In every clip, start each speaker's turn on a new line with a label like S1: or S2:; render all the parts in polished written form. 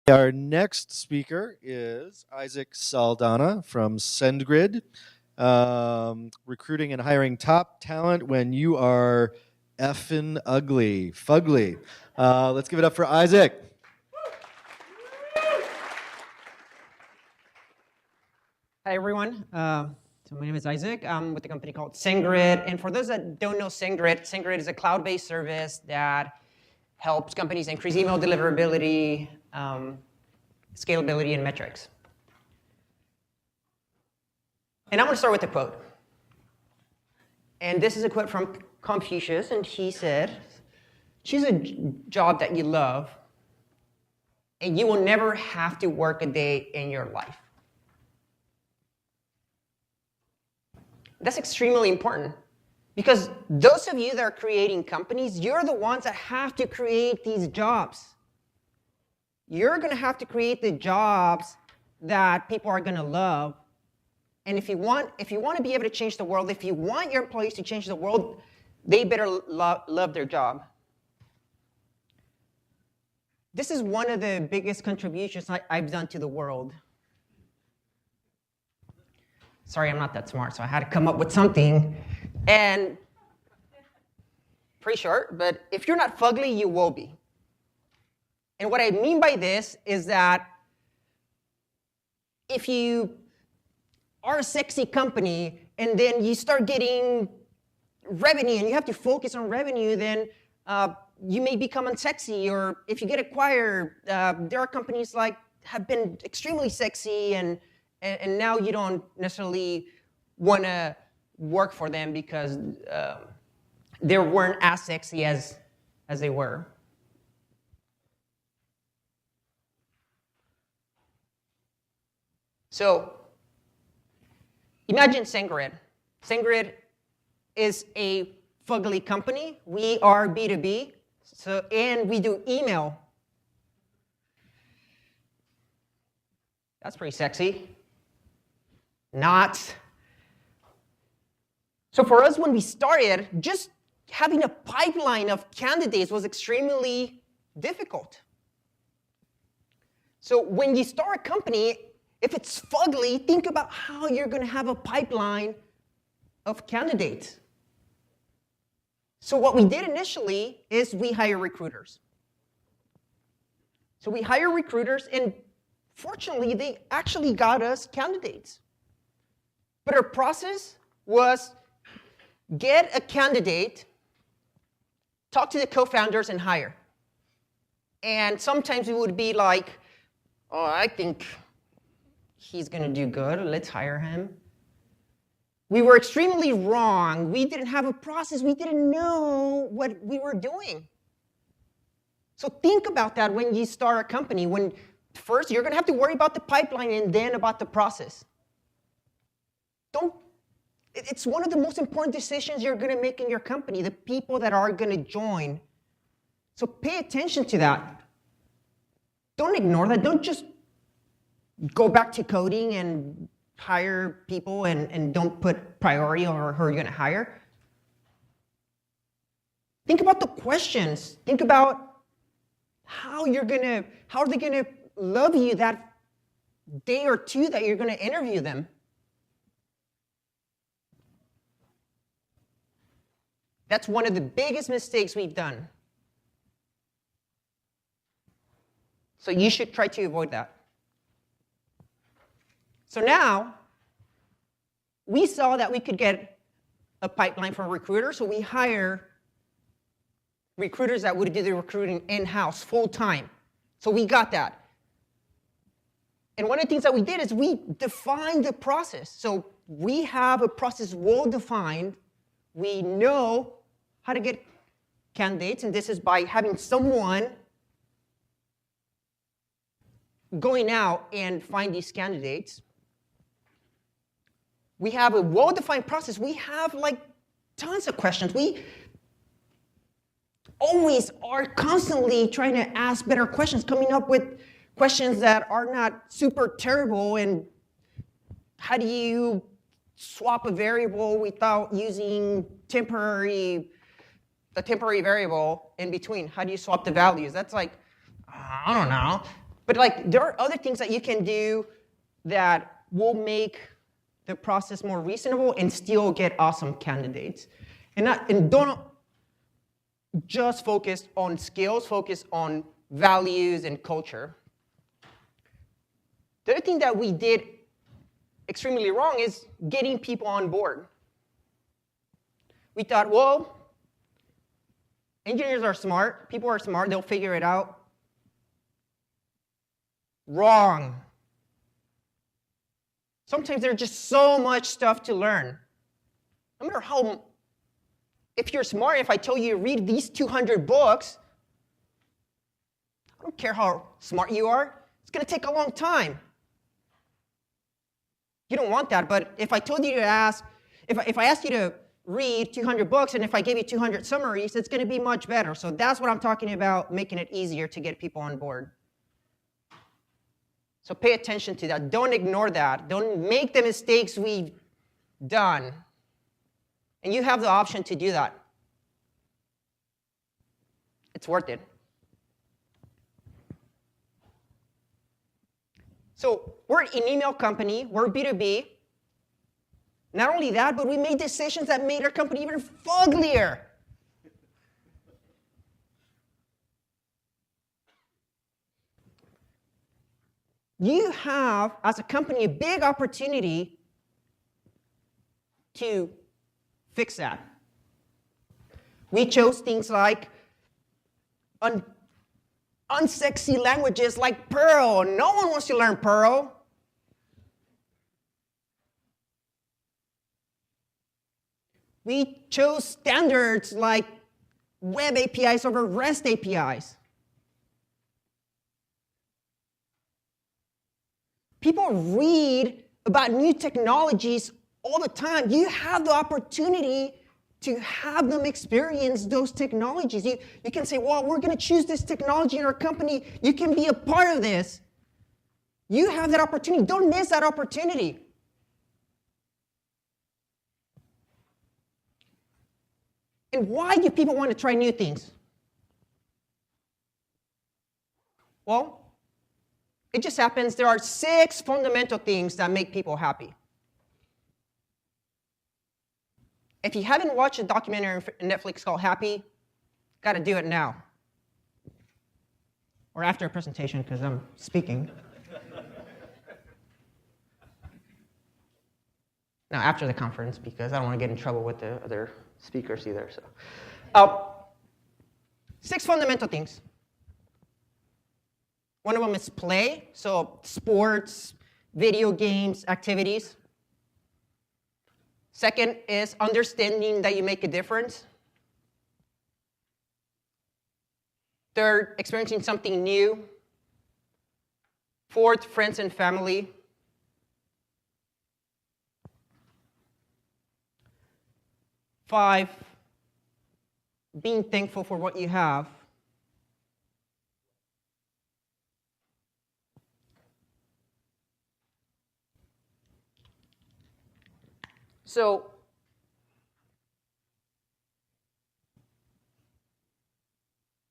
S1: Our next speaker is Isaac Saldana from SendGrid, recruiting and hiring top talent when you are effing ugly. Fugly. Let's give it up for Isaac.
S2: Hi, everyone. So my name is Isaac. I'm with a company called SendGrid. And for those that don't know SendGrid, SendGrid is a cloud-based service that helps companies increase email deliverability, scalability, and metrics. And I'm going to start with a quote. And this is a quote from Confucius, and he said, "Choose a job that you love, and you will never have to work a day in your life." That's extremely important, because those of you that are creating companies, you're the ones that have to create these jobs. You're going to have to create the jobs that people are going to love. And if you want to be able to change the world, if you want your employees to change the world, they better love their job. This is one of the biggest contributions I've done to the world. Sorry, I'm not that smart, so I had to come up with something. And pretty short, but if you're not fugly, you will be. And what I mean by this is that if you are a sexy company and then you start getting revenue and you have to focus on revenue, then you may become unsexy. Or if you get acquired, there are companies like have been extremely sexy and now you don't necessarily want to work for them because they weren't as sexy as they were. So imagine SendGrid. SendGrid is a fugly company. We are B2B, and we do email. That's pretty sexy. Not. So for us, when we started, just having a pipeline of candidates was extremely difficult. So when you start a company, if it's fugly, think about how you're going to have a pipeline of candidates. So what we did initially is we hire recruiters. So we hire recruiters, and fortunately, they actually got us candidates. But our process was get a candidate, talk to the co-founders, and hire. And sometimes it would be like, oh, I think he's going to do good. Let's hire him. We were extremely wrong. We didn't have a process. We didn't know what we were doing. So think about that when you start a company. When first, you're going to have to worry about the pipeline and then about the process. It's one of the most important decisions you're going to make in your company, the people that are going to join. So pay attention to that. Don't ignore that. Don't just go back to coding and hire people and don't put priority on who you're going to hire. Think about the questions. Think about how are they going to love you that day or two that you're going to interview them. That's one of the biggest mistakes we've done. So you should try to avoid that. So now, we saw that we could get a pipeline from recruiters, so we hire recruiters that would do the recruiting in-house, full-time. So we got that. And one of the things that we did is we defined the process. So we have a process well-defined. We know how to get candidates, and this is by having someone going out and find these candidates. We have a well-defined process. We have like tons of questions. We always are constantly trying to ask better questions, coming up with questions that are not super terrible. And how do you swap a variable without using temporary the temporary variable in between. How do you swap the values? That's like, I don't know. But like, there are other things that you can do that will make the process more reasonable and still get awesome candidates. And don't just focus on skills, focus on values and culture. The other thing that we did extremely wrong is getting people on board. We thought, well, engineers are smart, people are smart, they'll figure it out. Wrong. Sometimes there's just so much stuff to learn. No matter how, if you're smart, if I tell you to read these 200 books, I don't care how smart you are, it's going to take a long time. You don't want that, but if I told you to ask, if I asked you to read 200 books and if I gave you 200 summaries, it's going to be much better. So that's what I'm talking about, making it easier to get people on board. So pay attention to that. Don't ignore that. Don't make the mistakes we've done. And you have the option to do that. It's worth it. So we're an email company. We're B2B. Not only that, but we made decisions that made our company even fuglier. You have, as a company, a big opportunity to fix that. We chose things like unsexy languages like Perl. No one wants to learn Perl. We chose standards like web APIs over REST APIs. People read about new technologies all the time. You have the opportunity to have them experience those technologies. You can say, well, we're going to choose this technology in our company. You can be a part of this. You have that opportunity. Don't miss that opportunity. And why do people want to try new things? Well, it just happens there are 6 fundamental things that make people happy. If you haven't watched a documentary on Netflix called Happy, got to do it now. Or after a presentation, because I'm speaking. No, after the conference, because I don't want to get in trouble with the other speakers either. So, 6 fundamental things. One of them is play, so sports, video games, activities. Second is understanding that you make a difference. Third, experiencing something new. Fourth, friends and family. Five, being thankful for what you have. So,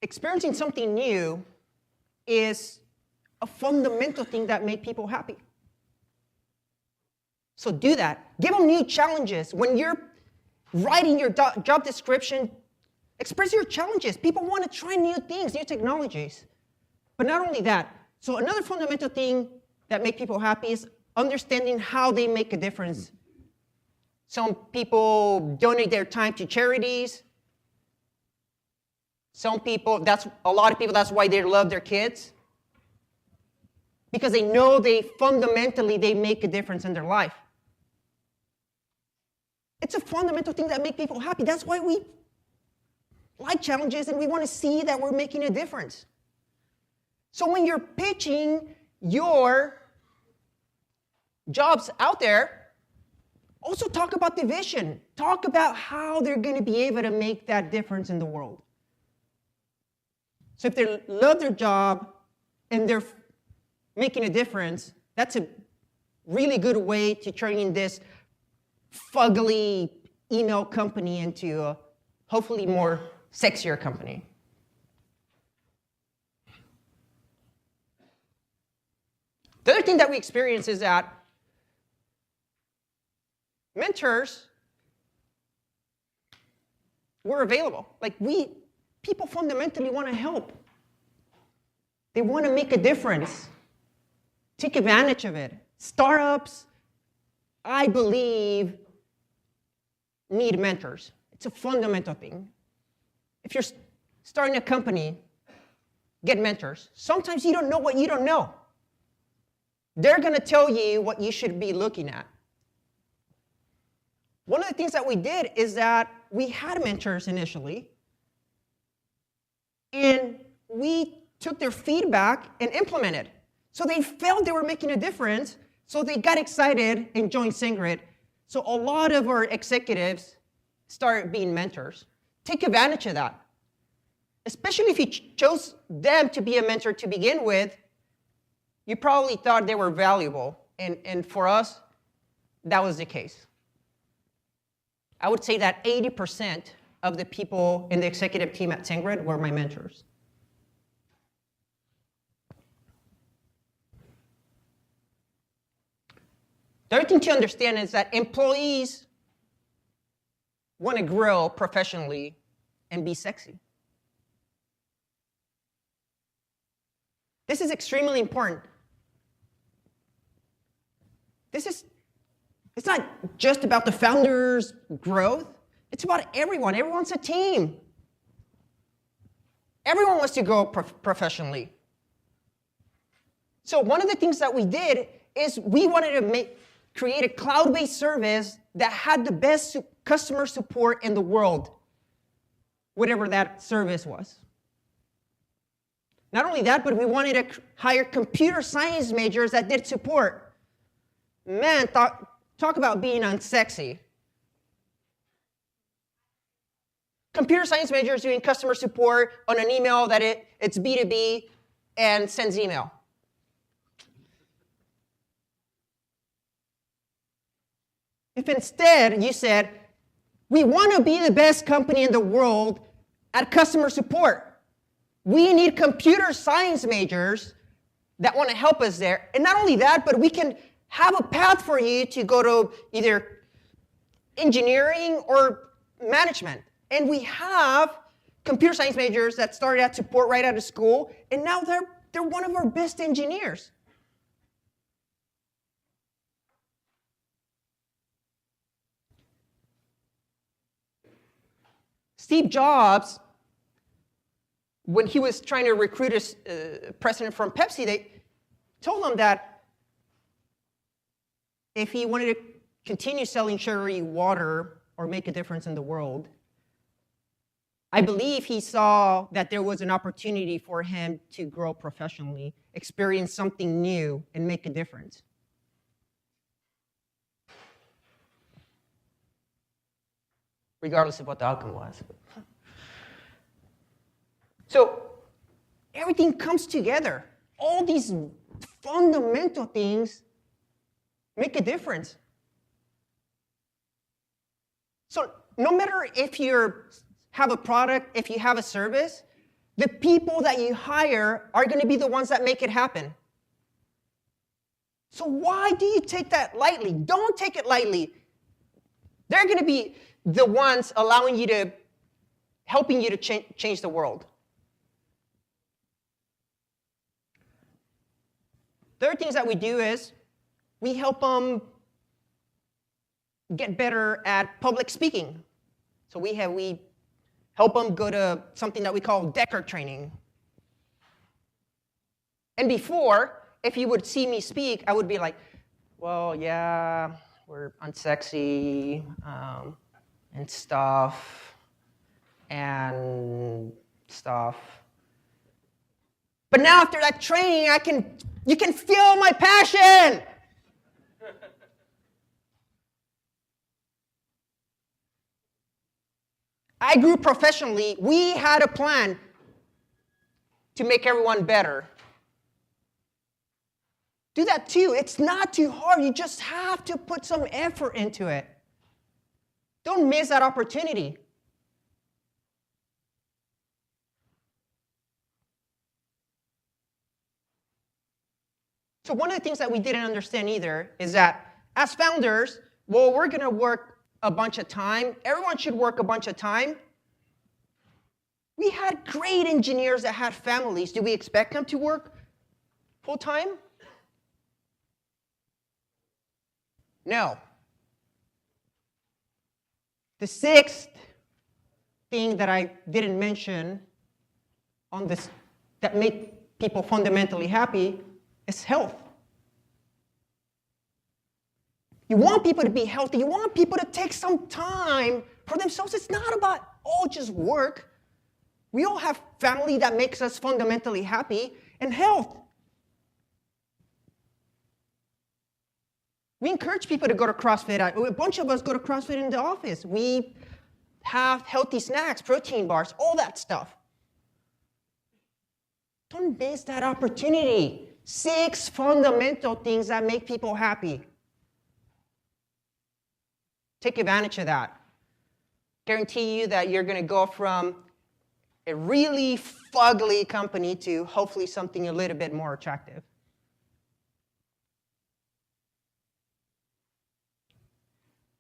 S2: experiencing something new is a fundamental thing that makes people happy. So do that. Give them new challenges. When you're writing your job description, express your challenges. People want to try new things, new technologies. But not only that, so another fundamental thing that makes people happy is understanding how they make a difference. Some people donate their time to charities. Some people, a lot of people, that's why they love their kids. Because they know fundamentally they make a difference in their life. It's a fundamental thing that makes people happy. That's why we like challenges and we want to see that we're making a difference. So when you're pitching your jobs out there, also talk about the vision. Talk about how they're going to be able to make that difference in the world. So if they love their job and they're making a difference, that's a really good way to turn this fugly email company into a hopefully more sexier company. The other thing that we experience is that mentors were available. Like people fundamentally want to help. They want to make a difference. Take advantage of it. Startups, I believe, need mentors. It's a fundamental thing. If you're starting a company, get mentors. Sometimes you don't know what you don't know. They're going to tell you what you should be looking at. One of the things that we did is that we had mentors initially, and we took their feedback and implemented. So they felt they were making a difference, so they got excited and joined SendGrid. So a lot of our executives started being mentors. Take advantage of that. Especially if you chose them to be a mentor to begin with, you probably thought they were valuable. And for us, that was the case. I would say that 80% of the people in the executive team at SendGrid were my mentors. The other thing to understand is that employees want to grow professionally and be sexy. This is extremely important. It's not just about the founder's growth. It's about everyone. Everyone's a team. Everyone wants to grow professionally. So one of the things that we did is we wanted to create a cloud-based service that had the best customer support in the world, whatever that service was. Not only that, but we wanted to hire computer science majors that did support. Man, talk about being unsexy. Computer science majors doing customer support on an email that it's B2B and sends email. If instead you said, we want to be the best company in the world at customer support, we need computer science majors that want to help us there. And not only that, but we can have a path for you to go to either engineering or management. And we have computer science majors that started at support right out of school, and now they're one of our best engineers. Steve Jobs, when he was trying to recruit a president from Pepsi, they told him that if he wanted to continue selling sugary water or make a difference in the world, I believe he saw that there was an opportunity for him to grow professionally, experience something new, and make a difference. Regardless of what the outcome was. So everything comes together. All these fundamental things make a difference. So no matter if you have a product, if you have a service, the people that you hire are going to be the ones that make it happen. So why do you take that lightly? Don't take it lightly. They're going to be the ones helping you to change the world. The other things that we do is we help them get better at public speaking. So we help them go to something that we call Decker training. And before, if you would see me speak, I would be like, well, yeah, we're unsexy and stuff. But now after that training, you can feel my passion. I grew professionally. We had a plan to make everyone better. Do that too. It's not too hard. You just have to put some effort into it. Don't miss that opportunity. So one of the things that we didn't understand either is that as founders, well, we're going to work a bunch of time. Everyone should work a bunch of time. We had great engineers that had families. Do we expect them to work full time? No. The sixth thing that I didn't mention on this that make people fundamentally happy is health. You want people to be healthy. You want people to take some time for themselves. It's not about all just work. We all have family that makes us fundamentally happy, and health. We encourage people to go to CrossFit. A bunch of us go to CrossFit in the office. We have healthy snacks, protein bars, all that stuff. Don't miss that opportunity. 6 fundamental things that make people happy. Take advantage of that. Guarantee you that you're going to go from a really fugly company to hopefully something a little bit more attractive.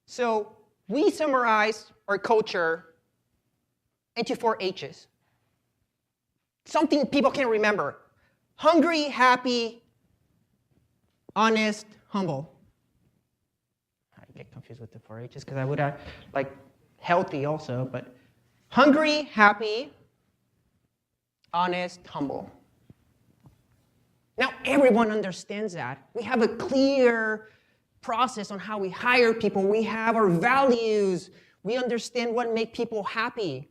S2: So we summarize our culture into 4 H's. Something people can remember. Hungry, happy, honest, humble. I get confused with the 4 H's because I would have like healthy also, but hungry, happy, honest, humble. Now everyone understands that. We have a clear process on how we hire people. We have our values. We understand what makes people happy.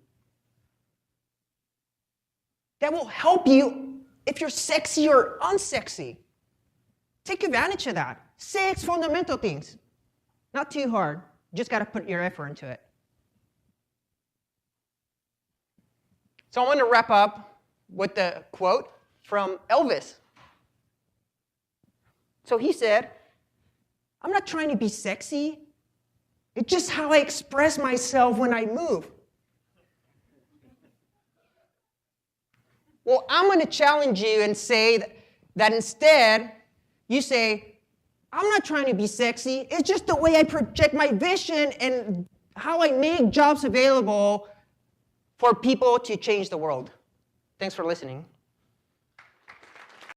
S2: That will help you if you're sexy or unsexy. Take advantage of that. 6 fundamental things. Not too hard. Just got to put your effort into it. So I want to wrap up with the quote from Elvis. So he said, "I'm not trying to be sexy. It's just how I express myself when I move." Well, I'm going to challenge you and say that instead, you say, "I'm not trying to be sexy. It's just the way I project my vision and how I make jobs available for people to change the world." Thanks for listening.